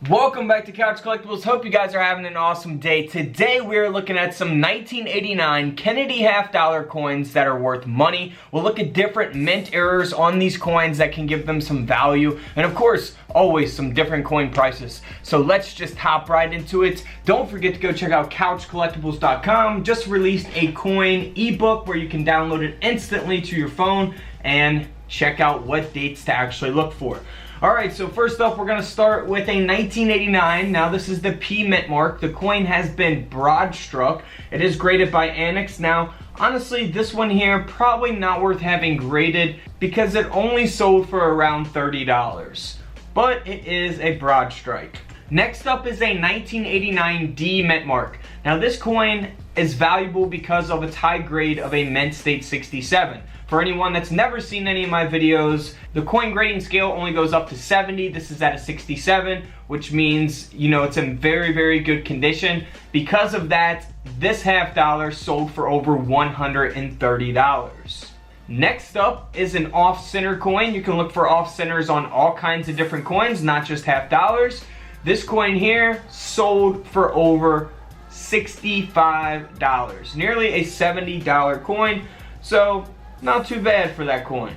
Welcome back to Couch Collectibles. Hope you guys are having an awesome day. Today we are looking at some 1989 Kennedy half-dollar coins that are worth money. We'll look at different mint errors on these coins that can give them some value. And of course, always some different coin prices. So let's just hop right into it. Don't forget to go check out couchcollectibles.com. Just released a coin ebook where you can download it instantly to your phone and check out what dates to actually look for. Alright, so first up we're going to start with a 1989. Now this is the P mint mark. The coin has been broad struck. It is graded by Annex. Now honestly this one here probably not worth having graded because it only sold for around $30. But it is a broad strike. Next up is a 1989 D mint mark. Now this coin is valuable because of its high grade of a mint state 67. For anyone that's never seen any of my videos, the coin grading scale only goes up to 70. This is at a 67, which means, you know, it's in very, very good condition. Because of that, this half-dollar sold for over $130. Next up is an off-center coin. You can look for off-centers on all kinds of different coins, not just half-dollars. This coin here sold for over $65. Nearly a $70 coin. So not too bad for that coin.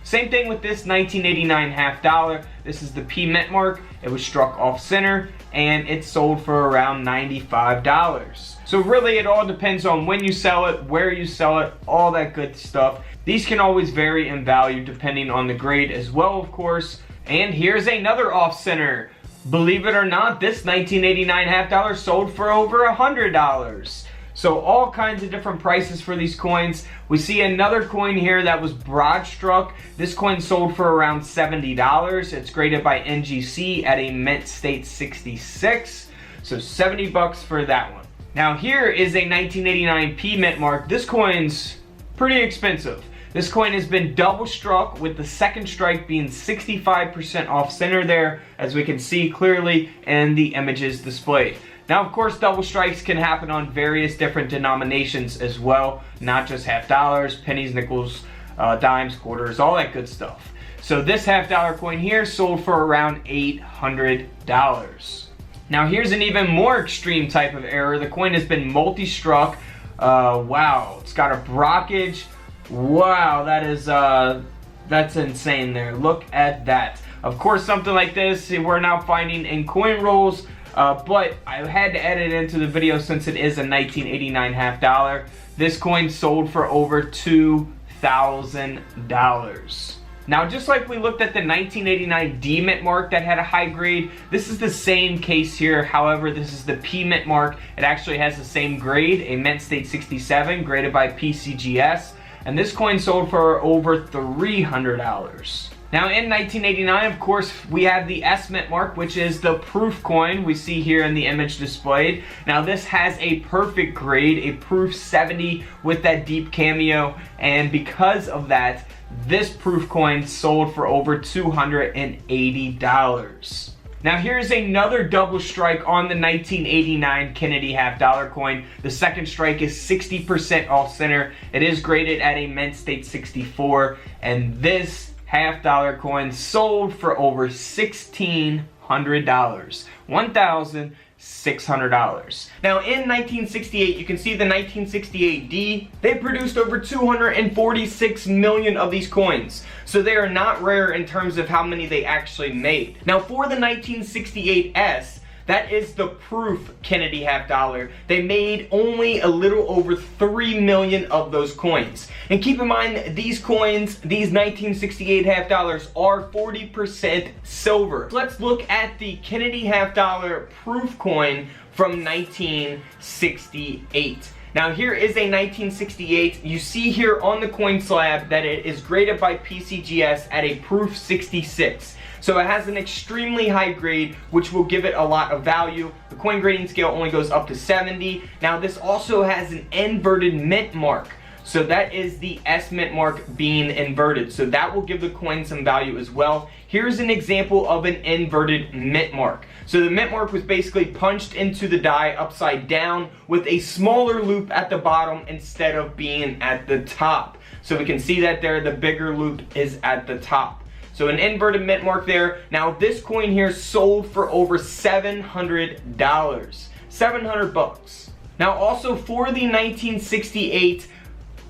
Same thing with this 1989 half-dollar. This is the P mint mark. It was struck off center and it sold for around $95. So really it all depends on when you sell it, where you sell it, all that good stuff. These can always vary in value depending on the grade as well, of course. And here's another off center. Believe it or not, this 1989 half-dollar sold for over $100. So all kinds of different prices for these coins. We see another coin here that was broad struck. This coin sold for around $70. It's graded by NGC at a mint state 66. So 70 bucks for that one. Now here is a 1989 P mint mark. This coin's pretty expensive. This coin has been double struck with the second strike being 65% off center there, as we can see clearly in the images displayed. Now, of course, double strikes can happen on various different denominations as well, not just half-dollars, pennies, nickels, dimes, quarters, all that good stuff. So this half-dollar coin here sold for around $800. Now, here's an even more extreme type of error. The coin has been multi-struck. Wow, it's got a brockage. Wow, that is that's insane there. Look at that. Of course, something like this we're now finding in coin rolls. But I had to add it into the video since it is a 1989 half-dollar. This coin sold for over $2,000. Now, just like we looked at the 1989 D mint mark that had a high grade, this is the same case here. However, this is the P mint mark. It actually has the same grade, a mint state 67, graded by PCGS. And this coin sold for over $300. Now in 1989, of course, we have the S mint mark, which is the proof coin we see here in the image displayed. Now this has a perfect grade, a proof 70 with that deep cameo, and because of that, this proof coin sold for over $280. Now here's another double strike on the 1989 Kennedy half-dollar coin. The second strike is 60% off center. It is graded at a mint state 64, and this half-dollar coin sold for over $1,600. $1,600. Now in 1968, you can see the 1968D, they produced over 246 million of these coins. So they are not rare in terms of how many they actually made. Now for the 1968S, that is the proof Kennedy half-dollar. They made only a little over 3 million of those coins. And keep in mind, these coins, these 1968 half-dollars are 40% silver. Let's look at the Kennedy half-dollar proof coin from 1968. Now here is a 1968. You see here on the coin slab that it is graded by PCGS at a proof 66. So it has an extremely high grade, which will give it a lot of value. The coin grading scale only goes up to 70. Now this also has an inverted mint mark. So that is the S mint mark being inverted. So that will give the coin some value as well. Here's an example of an inverted mint mark. So the mint mark was basically punched into the die upside down with a smaller loop at the bottom instead of being at the top. So we can see that there, the bigger loop is at the top. So an inverted mint mark there. Now this coin here sold for over $700. 700 bucks. Now also for the 1968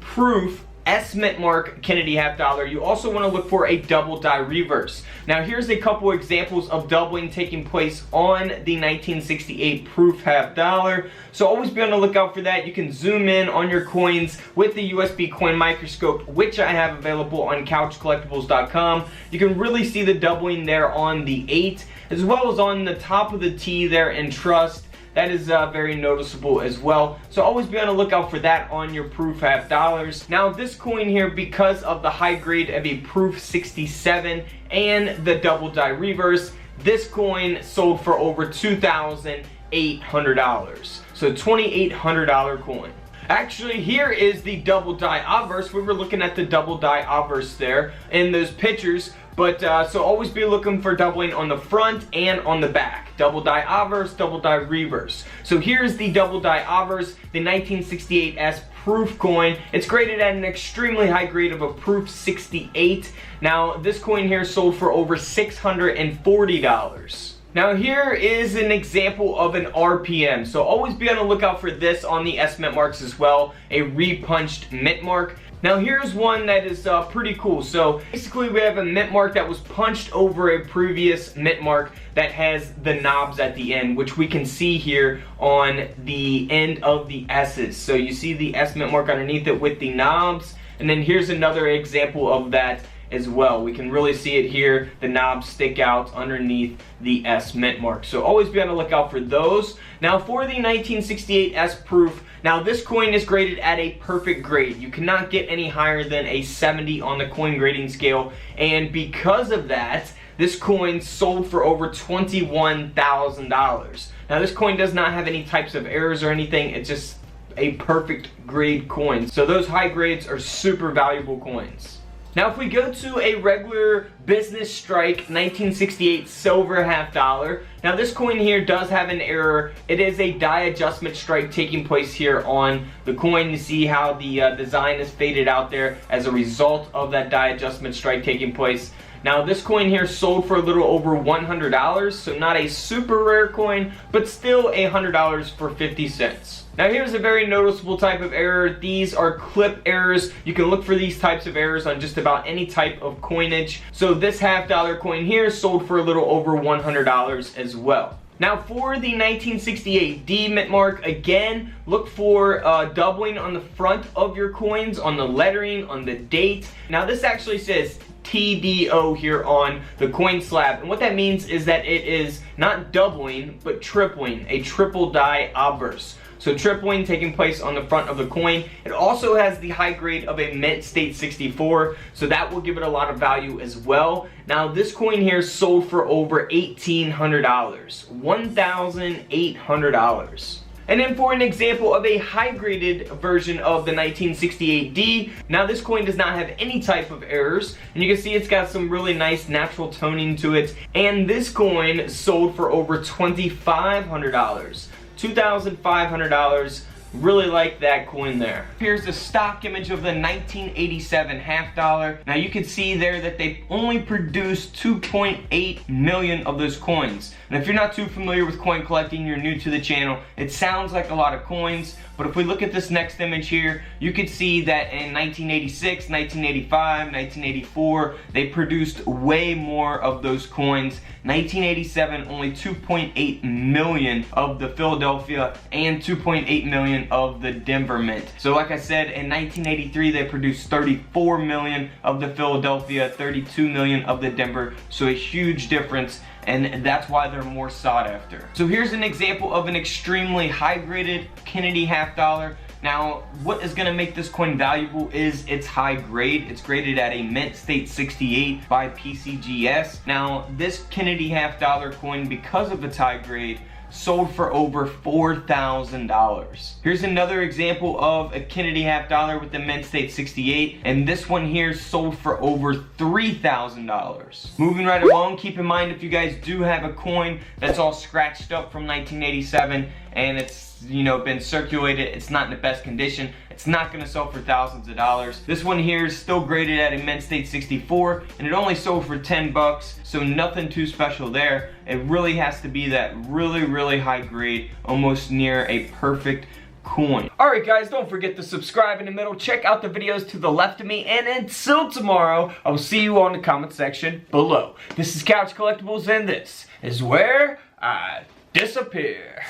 proof S mint mark Kennedy half dollar, you also want to look for a double die reverse. Now here's a couple examples of doubling taking place on the 1968 proof half dollar. So always be on the lookout for that. You can zoom in on your coins with the USB coin microscope, which I have available on couchcollectibles.com. You can really see the doubling there on the 8, as well as on the top of the T there in trust. That is very noticeable as well. So always be on the lookout for that on your proof half dollars. Now this coin here, because of the high grade of a proof 67 and the double die reverse, this coin sold for over $2,800. So $2,800 coin. Actually, here is the double die obverse. We were looking at the double die obverse there in those pictures. But so always be looking for doubling on the front and on the back. Double die obverse, double die reverse. So here's the double die obverse, the 1968S proof coin. It's graded at an extremely high grade of a proof 68. Now this coin here sold for over $640. Now here is an example of an RPM. So always be on the lookout for this on the S mint marks as well, a repunched mint mark. Now here's one that is pretty cool. So basically we have a mint mark that was punched over a previous mint mark that has the knobs at the end, which we can see here on the end of the S's. So you see the S mint mark underneath it with the knobs, and then here's another example of that as well. We can really see it here. The knobs stick out underneath the S mint mark. So always be on the lookout for those. Now for the 1968 S proof, now this coin is graded at a perfect grade. You cannot get any higher than a 70 on the coin grading scale, and because of that, this coin sold for over $21,000. Now this coin does not have any types of errors or anything. It's just a perfect grade coin. So those high grades are super valuable coins. Now if we go to a regular business strike 1968 silver half dollar, now this coin here does have an error. It is a die adjustment strike taking place here on the coin. You see how the design is faded out there as a result of that die adjustment strike taking place. Now this coin here sold for a little over $100, so not a super rare coin, but still $100 for 50 cents. Now here's a very noticeable type of error. These are clip errors. You can look for these types of errors on just about any type of coinage. So this half dollar coin here sold for a little over $100 as well. Now for the 1968 D mint mark, again, look for doubling on the front of your coins, on the lettering, on the date. Now this actually says TDO here on the coin slab, and what that means is that it is not doubling but tripling, a triple die obverse. So tripling taking place on the front of the coin. It also has the high grade of a mint state 64, so that will give it a lot of value as well. Now this coin here sold for over $1,800, $1,800. And then for an example of a high graded version of the 1968D, now this coin does not have any type of errors, and you can see it's got some really nice natural toning to it, and this coin sold for over $2,500. $2,500. Really like that coin there. Here's the stock image of the 1987 half dollar. Now you can see there that they only produced 2.8 million of those coins. And if you're not too familiar with coin collecting, you're new to the channel, it sounds like a lot of coins, but if we look at this next image here, you can see that in 1986, 1985, 1984, they produced way more of those coins. 1987, only 2.8 million of the Philadelphia and 2.8 million of the Denver Mint. So like I said, in 1983, they produced 34 million of the Philadelphia, 32 million of the Denver. So a huge difference, and that's why they're more sought after. So here's an example of an extremely high graded Kennedy half dollar. Now, what is gonna make this coin valuable is its high grade. It's graded at a mint state 68 by PCGS. Now, this Kennedy half dollar coin, because of its high grade, sold for over $4,000. Here's another example of a Kennedy half dollar with the mint state 68, and this one here sold for over $3,000. Moving right along, keep in mind if you guys do have a coin that's all scratched up from 1987 and it's, you know, been circulated, it's not in the best condition, It's not gonna sell for thousands of dollars. This one here is still graded at a Mint State 64, and it only sold for 10 bucks, so nothing too special there. It really has to be that really high grade, almost near a perfect coin. Alright guys, don't forget to subscribe in the middle, check out the videos to the left of me, and until tomorrow, I will see you on the comment section below. This is Couch Collectibles, and this is where I disappear.